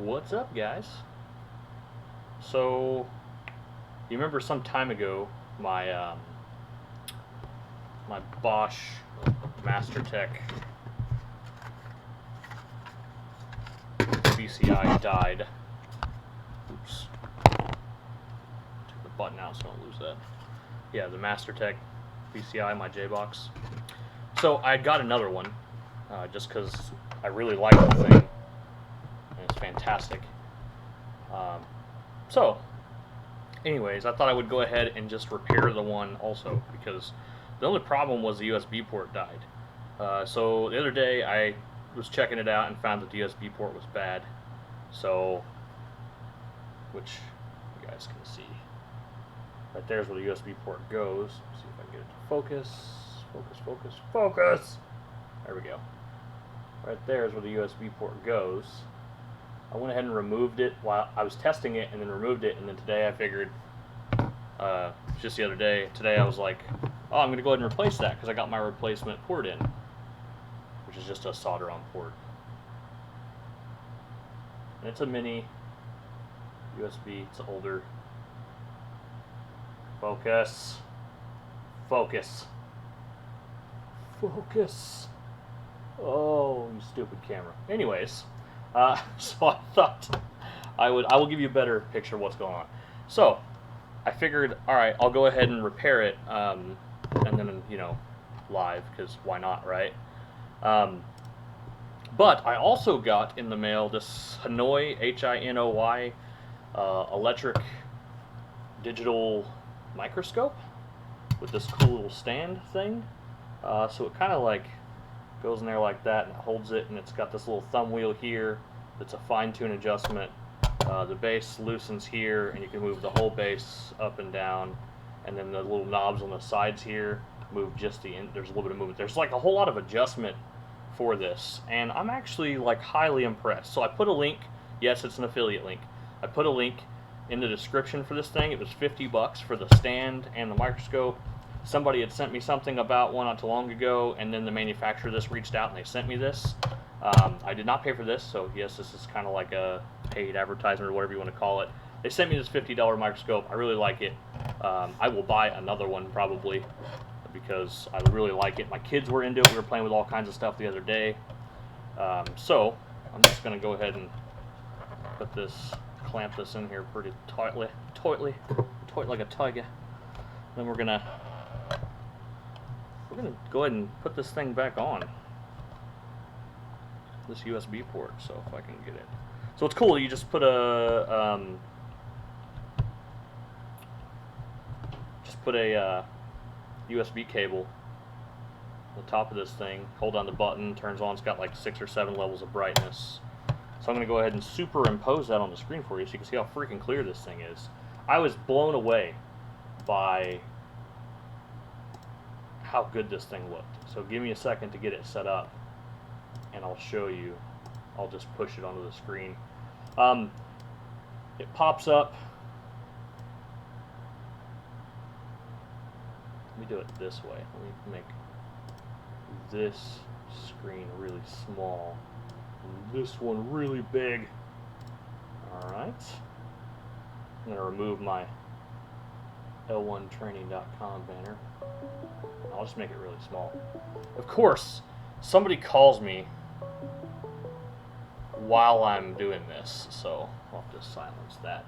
What's up, guys? So, you remember some time ago my my Bosch Mastertech VCI died. Oops. Took the button out so I don't lose that. Yeah, the Mastertech VCI, my J-Box. So I got another one just because I really like the thing. And it's fantastic. So, anyways, I thought I would go ahead and just repair the one also, because the only problem was the USB port died. So the other day I was checking it out and found that the USB port was bad. So, which you guys can see. Right there's where the USB port goes. Let's see if I can get it to focus. Focus, focus, focus! There we go. Right there is where the USB port goes. I went ahead and removed it while I was testing it, and then removed it, and then today I figured, just the other day, today I was like, oh, I'm going to go ahead and replace that because I got my replacement port in, which is just a solder-on port. And it's a mini USB, it's older. Focus. Focus. Focus. Oh, you stupid camera. Anyways, so I thought I will give you a better picture of what's going on. So I figured, all right, I'll go ahead and repair it, and then, you know, live, because why not, right? But I also got in the mail this Hinoy, H-I-N-O-Y, electric digital microscope with this cool little stand thing. So it kind of like goes in there like that, and it holds it, and it's got this little thumb wheel here that's a fine-tune adjustment. The base loosens here, and you can move the whole base up and down, and then the little knobs on the sides here move just the end. There's a little bit of movement. There's like a whole lot of adjustment for this, and I'm actually like highly impressed. So I put a link. Yes, it's an affiliate link. I put a link in the description for this thing. It was $50 for the stand and the microscope. Somebody had sent me something about one not too long ago, and then the manufacturer of this reached out and they sent me this. I did not pay for this, so yes, this is kind of like a paid advertisement or whatever you want to call it. They sent me this $50 microscope. I really like it. I will buy another one probably because I really like it. My kids were into it. We were playing with all kinds of stuff the other day. So I'm just going to go ahead and put this, clamp this in here pretty tightly, tight like a tiger. Then we're gonna go ahead and put this thing back on, this USB port. So if I can get it, so it's cool. You just put a USB cable on the top of this thing. Hold down the button, turns on. It's got like 6 or 7 levels of brightness. So I'm going to go ahead and superimpose that on the screen for you so you can see how freaking clear this thing is. I was blown away by how good this thing looked. So give me a second to get it set up, and I'll show you. I'll just push it onto the screen. It pops up. Let me do it this way. Let me make this screen really small, and this one really big. Alright. I'm going to remove my L1training.com banner. I'll just make it really small. Of course, somebody calls me while I'm doing this, so I'll have to silence that.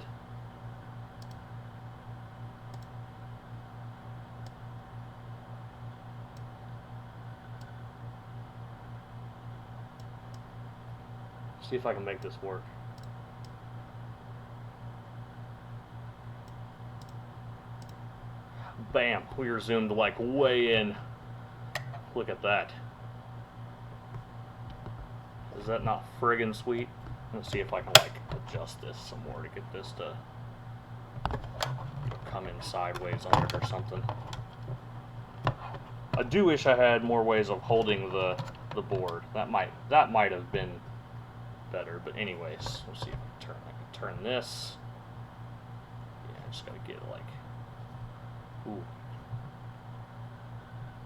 See if I can make this work. Bam, we are zoomed like way in. Look at that. Is that not friggin' sweet? Let's see if I can like adjust this some more to get this to come in sideways on it or something. I do wish I had more ways of holding the board. That might have been better, but anyways, let's see if I can turn this. Yeah, I just gotta get like, ooh.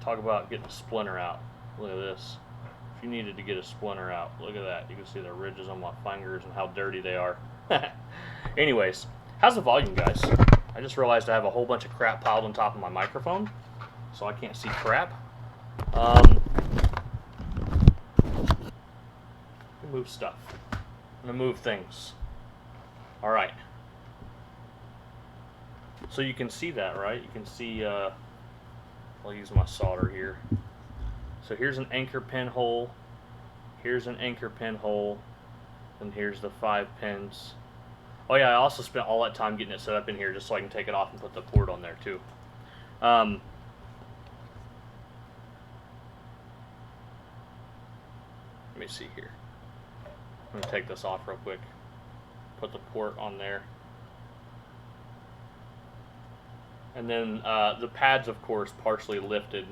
Talk about getting a splinter out. Look at this. if you needed to get a splinter out, look at that. You can see the ridges on my fingers and how dirty they are. Anyways, how's the volume, guys? I just realized I have a whole bunch of crap piled on top of my microphone, so I can't see crap. Move stuff. I'm gonna move things. All right. So you can see that, right? You can see. I'll use my solder here. So here's an anchor pin hole. Here's an anchor pin hole, and here's the 5 pins. Oh yeah, I also spent all that time getting it set up in here just so I can take it off and put the port on there too. Let me see here. I'm going to take this off real quick. Put the port on there. And then the pads, of course, partially lifted.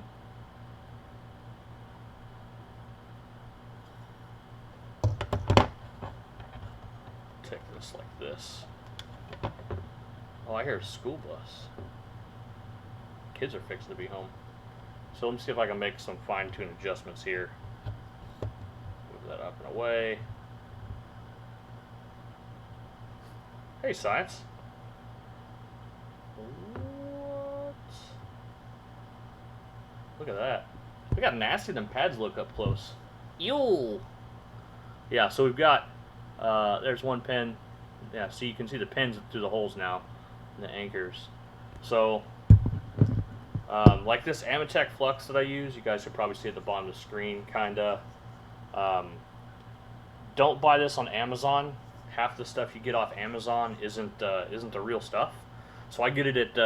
Take this like this. Oh, I hear a school bus. Kids are fixing to be home. So let me see if I can make some fine-tune adjustments here. Move that up and away. Hey, science. What? Look at that. Look how nasty them pads look up close. Ew. Yeah, so we've got, there's one pin. Yeah, so you can see the pins through the holes now, and the anchors. So, like this Amatec flux that I use, you guys should probably see at the bottom of the screen, kinda. Don't buy this on Amazon. Half the stuff you get off Amazon isn't the real stuff. So I get it at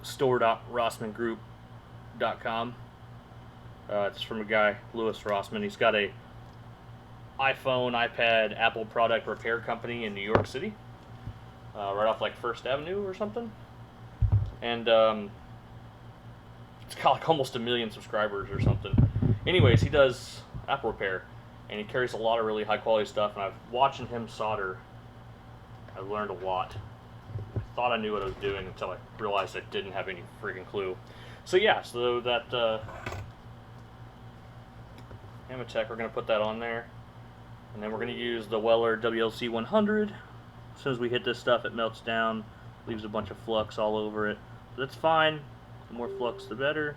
store.rossmangroup.com. It's from a guy, Louis Rossman. He's got a iPhone, iPad, Apple product repair company in New York City, right off like First Avenue or something. And it's got like almost 1 million subscribers or something. Anyways, he does Apple repair. And he carries a lot of really high quality stuff, and I've watching him solder. I've learned a lot. I thought I knew what I was doing until I realized I didn't have any freaking clue. So yeah, so that Amatec, we're gonna put that on there, and then we're gonna use the Weller WLC 100. As soon as we hit this stuff, it melts down, leaves a bunch of flux all over it. But that's fine. The more flux, the better.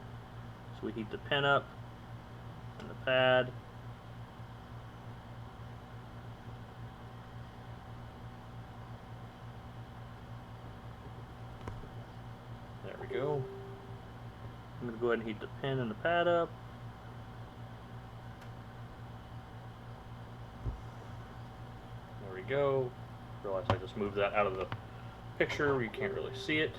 So we heat the pin up and the pad. Go. I'm going to go ahead and heat the pin and the pad up. There we go. Realize I just moved that out of the picture where you can't really see it.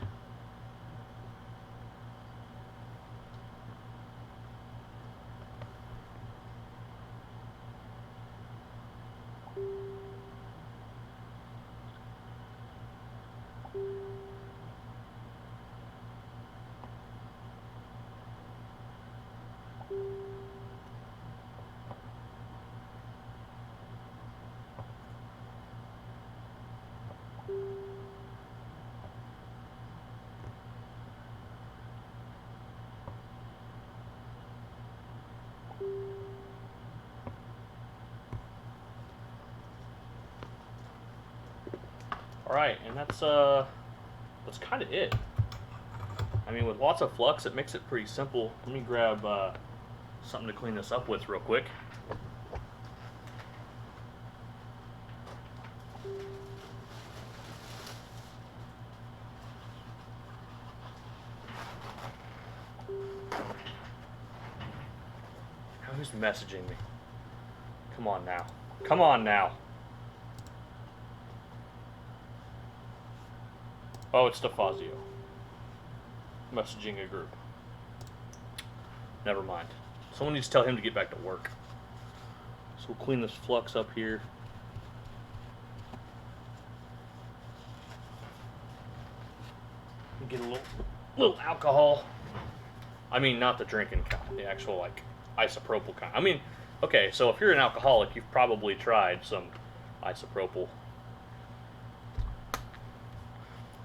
Alright, and that's kind of it. I mean, with lots of flux, it makes it pretty simple. Let me grab something to clean this up with real quick. Who's messaging me? Come on now. Come on now. Oh, it's DeFazio. Messaging a group. Never mind. Someone needs to tell him to get back to work. So we'll clean this flux up here. Get a little alcohol. I mean, not the drinking kind, the actual like isopropyl kind. I mean, okay, so if you're an alcoholic, you've probably tried some isopropyl.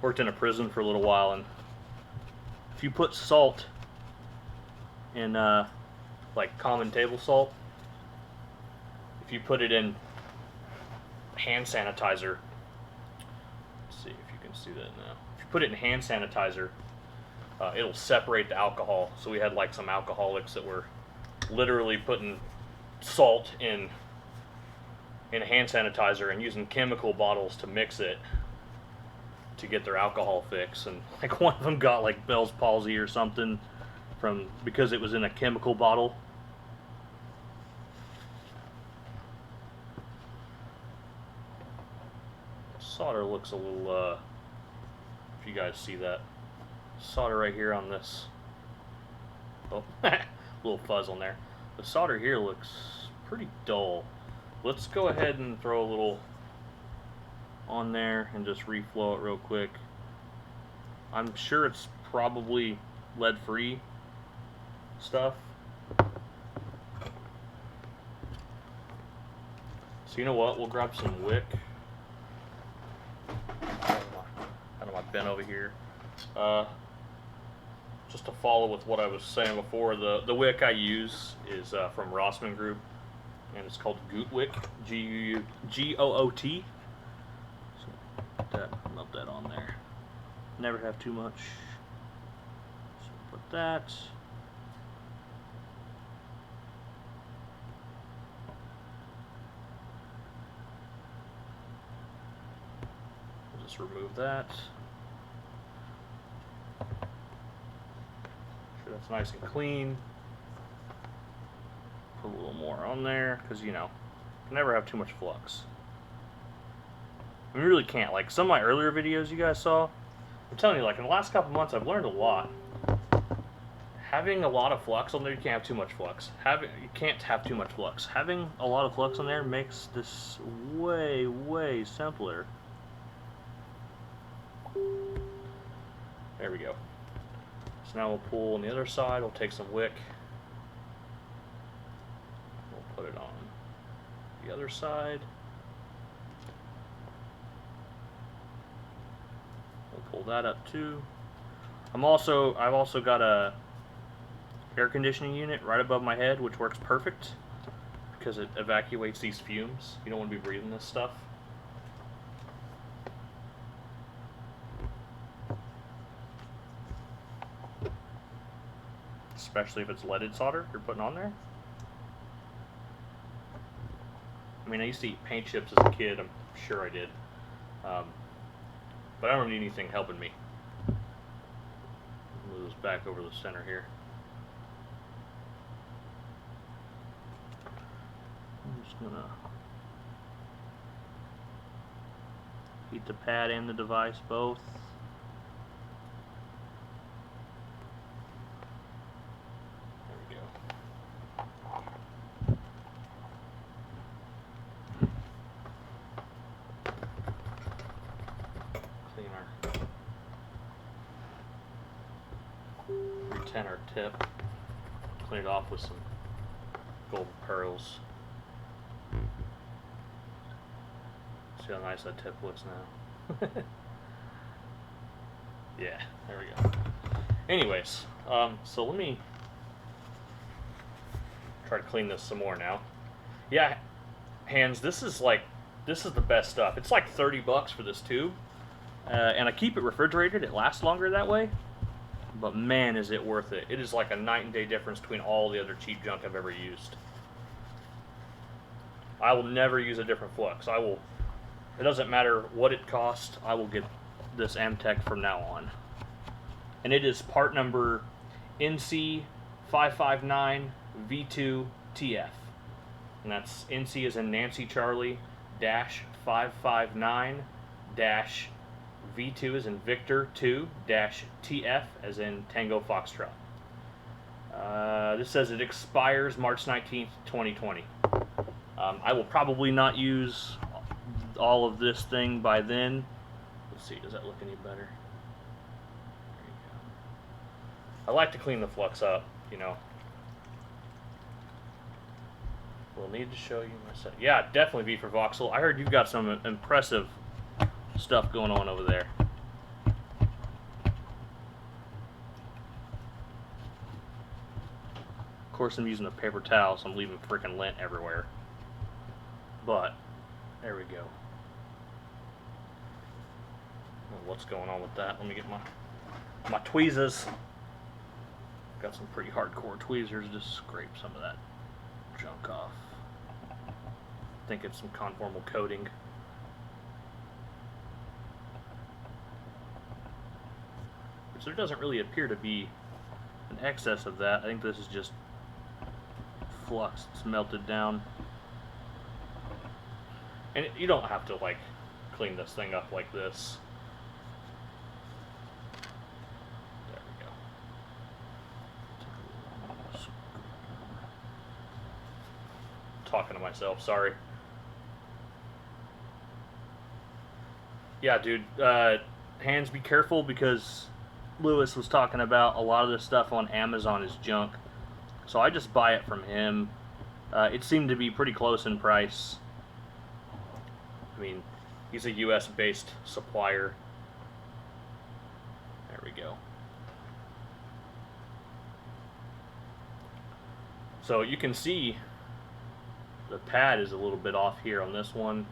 Worked in a prison for a little while, and if you put salt in like common table salt, if you put it in hand sanitizer, let's see if you can see that now. If you put it in hand sanitizer, it'll separate the alcohol. So we had like some alcoholics that were literally putting salt in hand sanitizer and using chemical bottles to mix it to get their alcohol fix. And like one of them got like Bell's palsy or something because it was in a chemical bottle. Solder looks a little, if you guys see that, solder right here on this, oh, little fuzz on there. The solder here looks pretty dull. Let's go ahead and throw a little on there and just reflow it real quick. I'm sure it's probably lead-free stuff. So you know what, we'll grab some wick. Out of my bin over here. Just to follow with what I was saying before, the wick I use is from Rossmann Group, and it's called Goot wick, G-O-O-T. So melt that on there. Never have too much. So put that. Just remove that. Sure that's nice and clean. Put a little more on there, because you know, you can never have too much flux. I mean, you really can't. Like some of my earlier videos you guys saw, I'm telling you, like in the last couple months I've learned a lot. Having a lot of flux on there, you can't have too much flux. You can't have too much flux. Having a lot of flux on there makes this way, way simpler. There we go. So now we'll pull on the other side. We'll take some wick. We'll put it on the other side. We'll pull that up too. I've also got a air conditioning unit right above my head, which works perfect because it evacuates these fumes. You don't want to be breathing this stuff. Especially if it's leaded solder you're putting on there. I mean, I used to eat paint chips as a kid, I'm sure I did. But I don't need anything helping me. Move this back over the center here. I'm just gonna heat the pad and the device both. Retint our tip, clean it off with some gold pearls. See how nice that tip looks now. Yeah, there we go. Anyways, so let me try to clean this some more now. Yeah, hands, this is the best stuff. It's like 30 bucks for this tube, and I keep it refrigerated. It lasts longer that way. But man, is it worth it. It is like a night and day difference between all the other cheap junk I've ever used. I will never use a different flux. It doesn't matter what it costs, I will get this Amtech from now on. And it is part number NC559 V2 TF. And that's NC as in Nancy Charlie dash 559 dash V2 as in Victor 2 dash TF as in Tango Foxtrot. This says it expires March 19th, 2020. I will probably not use all of this thing by then. Let's see, does that look any better? There you go. I like to clean the flux up, you know. We'll need to show you my set. Yeah, definitely V for Voxel. I heard you've got some impressive stuff going on over there. Of course, I'm using a paper towel, so I'm leaving freaking lint everywhere. But there we go. What's going on with that? Let me get my tweezers. Got some pretty hardcore tweezers. Just scrape some of that junk off. I think it's some conformal coating. Which there doesn't really appear to be an excess of that. I think this is just flux. It's melted down. And you don't have to like clean this thing up like this. There we go. Talking to myself, sorry. Yeah, dude, hands, be careful, because Lewis was talking about a lot of this stuff on Amazon is junk. So I just buy it from him. It seemed to be pretty close in price. I mean, he's a US-based supplier. There we go. So you can see the pad is a little bit off here on this one.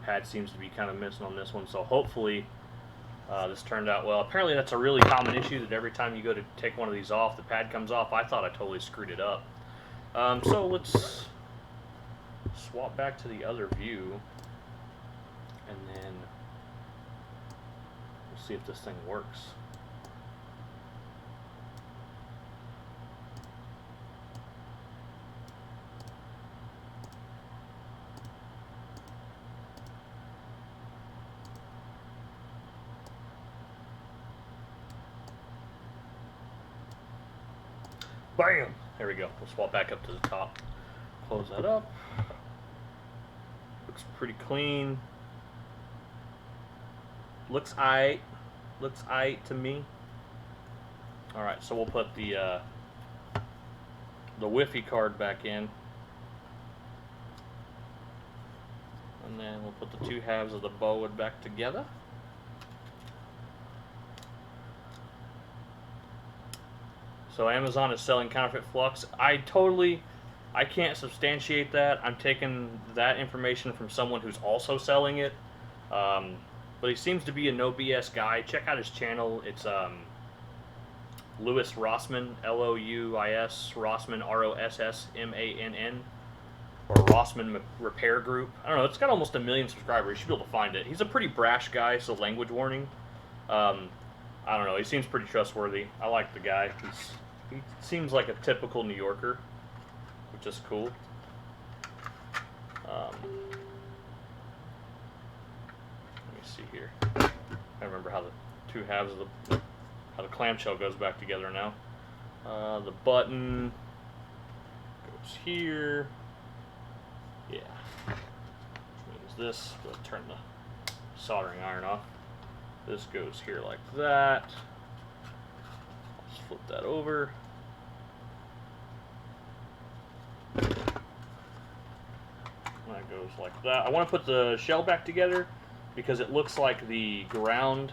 Pad seems to be kind of missing on this one. So hopefully this turned out well. Apparently that's a really common issue, that every time you go to take one of these off, the pad comes off. I thought I totally screwed it up. So let's swap back to the other view, and then we'll see if this thing works. Bam! There we go. We'll swap back up to the top. Close that up. Looks pretty clean. Looks aight. Looks aight to me. Alright, so we'll put the Wi-Fi card back in. And then we'll put the two halves of the bow back together. So Amazon is selling counterfeit flux. I can't substantiate that. I'm taking that information from someone who's also selling it. But he seems to be a no BS guy. Check out his channel. It's Louis Rossmann, L-O-U-I-S, Rossmann, R-O-S-S-M-A-N-N, or Rossmann Repair Group. I don't know. It's got almost 1 million subscribers. You should be able to find it. He's a pretty brash guy, so language warning. I don't know. He seems pretty trustworthy. I like the guy. He seems like a typical New Yorker, which is cool. Let me see here. I remember how the two halves of how the clamshell goes back together now. The button goes here. Yeah. Which means this. We'll turn the soldering iron off. This goes here like that. Let's flip that over. That goes like that. I want to put the shell back together because it looks like the ground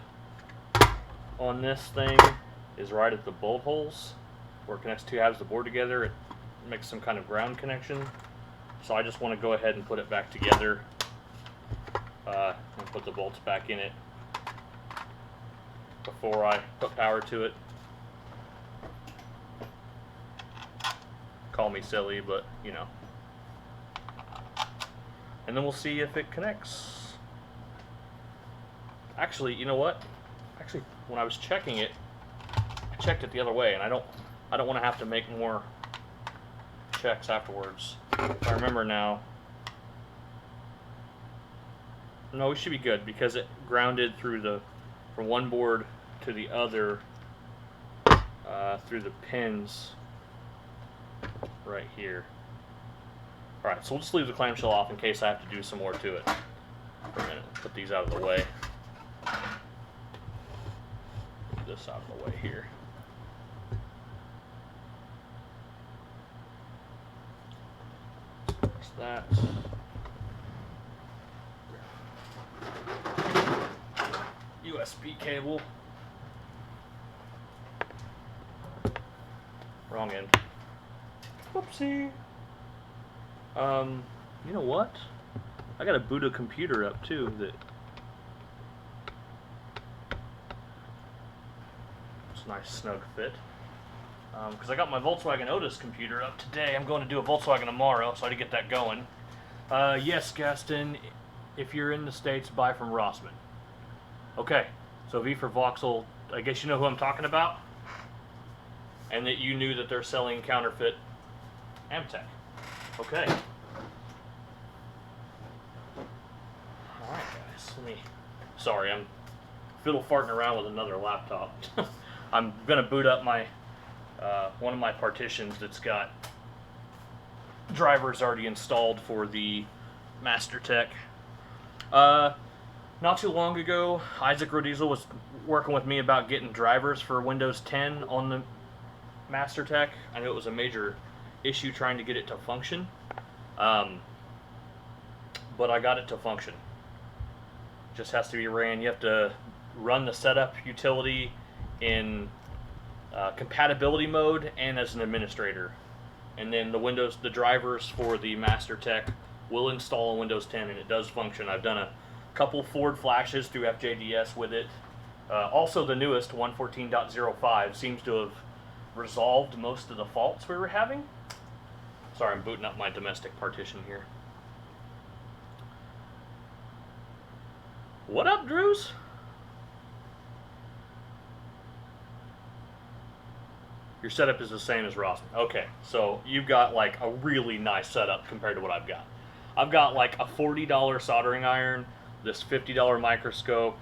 on this thing is right at the bolt holes where it connects two halves of the board together. It makes some kind of ground connection. So I just want to go ahead and put it back together and put the bolts back in it before I put power to it. Call me silly, but you know. And then we'll see if it connects. Actually, you know what? Actually, when I was checking it, I checked it the other way, and I don't want to have to make more checks afterwards. If I remember now. No, we should be good because it grounded through from one board to the other through the pins right here. Alright, so we'll just leave the clamshell off in case I have to do some more to it for a minute. Put these out of the way. Put this out of the way here. There's that. USB cable. Wrong end. Whoopsie. You know what? I got to boot a computer up too. It's a nice snug fit. Because I got my Volkswagen Otis computer up today. I'm going to do a Volkswagen tomorrow, so I had to get that going. Yes, Gaston, if you're in the States, buy from Rossmann. Okay, so V for Voxel, I guess you know who I'm talking about? And that you knew that they're selling counterfeit Amtech. Okay. Alright guys, sorry, I'm fiddle farting around with another laptop. I'm gonna boot up my, one of my partitions that's got drivers already installed for the Mastertech. Not too long ago, Isaac Rodiesel was working with me about getting drivers for Windows 10 on the Mastertech. I know it was a major issue trying to get it to function, but I got it to function. Just has to be ran. You have to run the setup utility in compatibility mode and as an administrator, and then the drivers for the Mastertech will install on Windows 10, and it does function. I've done a couple forward flashes through FJDS with it. Also, the newest 114.05 seems to have resolved most of the faults we were having. Sorry, I'm booting up my domestic partition here. What up, Drews? Your setup is the same as Rossmann. Okay, so you've got like a really nice setup compared to what I've got. I've got like a $40 soldering iron, this $50 microscope,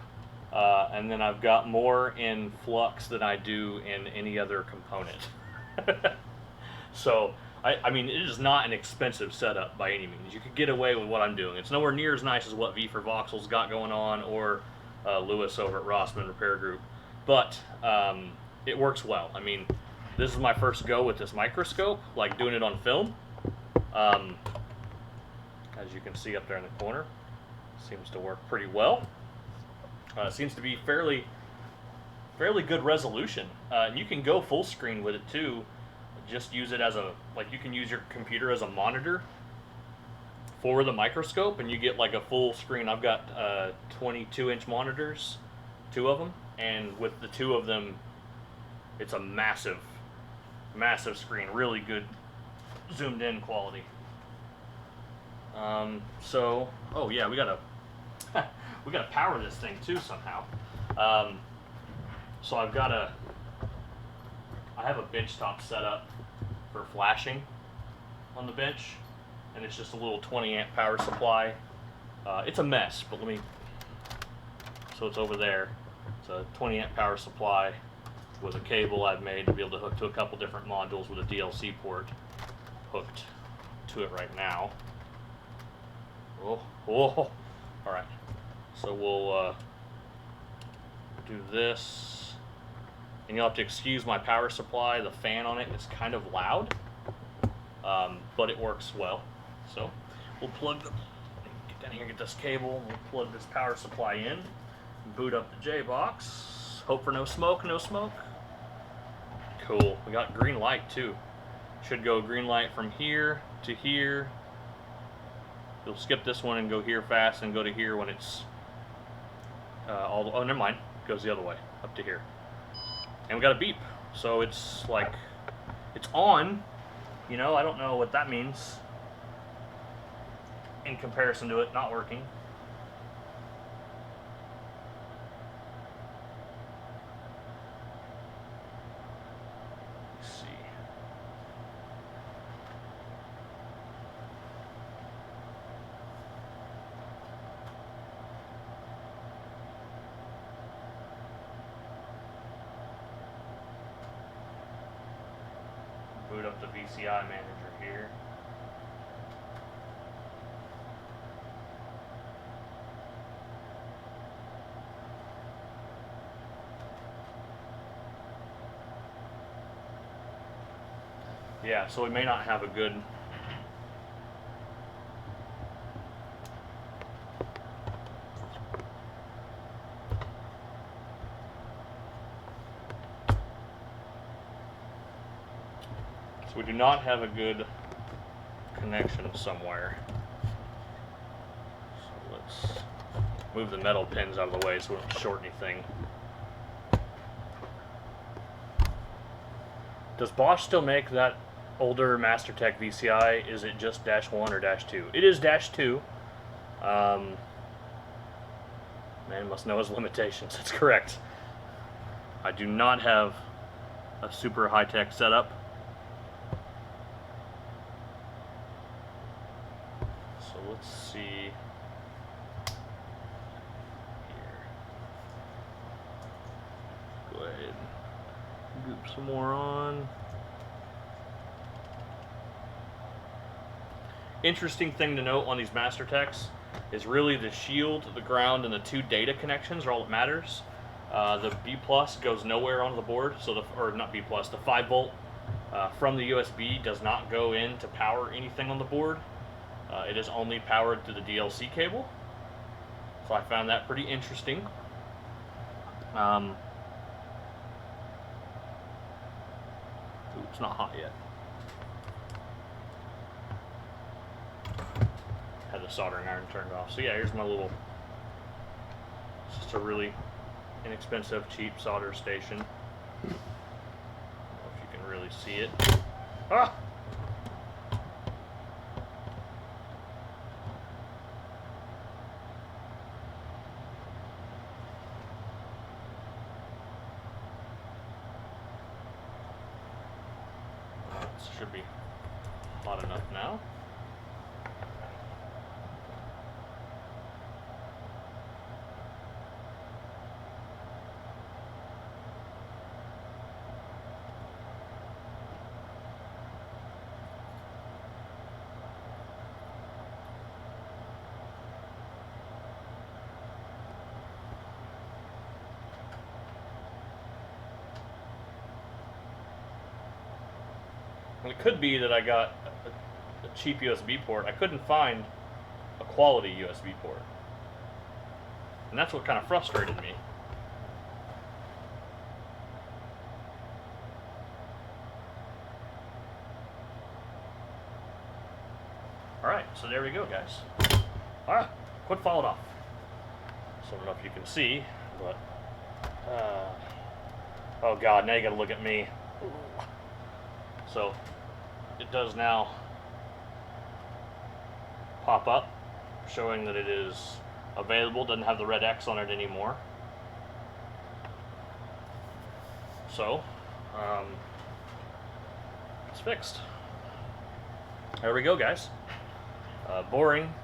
and then I've got more in flux than I do in any other component. So, I mean, it is not an expensive setup by any means. You could get away with what I'm doing. It's nowhere near as nice as what V for Voxel's got going on, or Lewis over at Rossmann Repair Group, but it works well. I mean, this is my first go with this microscope, like doing it on film. As you can see up there in the corner, seems to work pretty well. Seems to be fairly good resolution. You can go full screen with it too. Just use it as you can use your computer as a monitor for the microscope, and you get like a full screen. I've got 22-inch monitors, 2 of them, and with the 2 of them, it's a massive screen, really good zoomed in quality. So, oh yeah, we gotta power this thing too somehow. So I have a bench top set up for flashing on the bench, and it's just a little 20 amp power supply. It's a mess, but so it's over there. It's a 20 amp power supply with a cable I've made to be able to hook to a couple different modules with a DLC port hooked to it right now. Oh, all right. So we'll do this, and you'll have to excuse my power supply. The fan on it is kind of loud, but it works well. So we'll get down here, get this cable, we'll plug this power supply in, boot up the J-box. Hope for no smoke, no smoke. Cool. We got green light too. Should go green light from here to here. You'll skip this one and go here fast, and go to here when it's oh, never mind. It goes the other way, up to here. And we got a beep. So it's like, it's on. You know, I don't know what that means in comparison to it not working. Let's see. Boot up the VCI manager here. Yeah, so we may not have a good we do not have a good connection somewhere. Let's move the metal pins out of the way so we don't short anything. Does Bosch still make that older Mastertech VCI? Is it just -1 or -2? It is -2. Man must know his limitations. That's correct. I do not have a super high-tech setup. So let's see here. Go ahead and goop some more on. Interesting thing to note on these Mastertechs is really the shield, the ground, and the 2 data connections are all that matters. The B+ goes nowhere onto the board, so or not B+, the 5 volt from the USB does not go in to power anything on the board. It is only powered through the DLC cable. So I found that pretty interesting. Ooh, it's not hot yet. Had the soldering iron turned off. So yeah, here's my little, it's just a really inexpensive, cheap solder station. I don't know if you can really see it. Ah! This should be hot enough now. It could be that I got a cheap USB port. I couldn't find a quality USB port. And that's what kind of frustrated me. Alright, so there we go, guys. Alright, quit falling off. So I don't know if you can see, but... oh god, now you gotta look at me. So, it does now pop up, showing that it is available. Doesn't have the red X on it anymore. So, it's fixed. There we go, guys. Boring.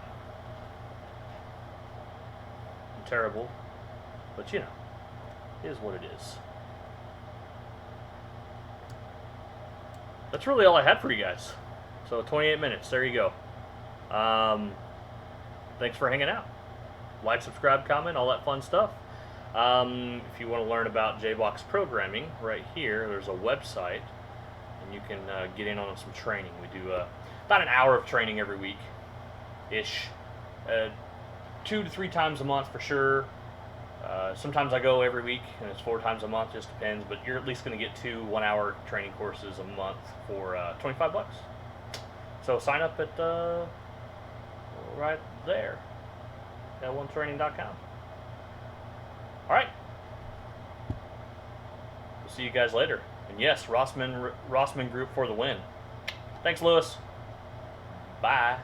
Terrible. But you know, it is what it is. That's really all I had for you guys. So 28 minutes, there you go. Thanks for hanging out. Like, subscribe, comment, all that fun stuff. If you want to learn about JBox programming, right here, there's a website, and you can get in on some training. We do about an hour of training every week-ish. 2 to 3 times a month for sure. Sometimes I go every week, and it's 4 times a month, just depends, but you're at least going to get 2 one-hour training courses a month for $25. So sign up at right there, L1training.com. Alright, we'll see you guys later. And yes, Rossman Group for the win. Thanks, Lewis. Bye.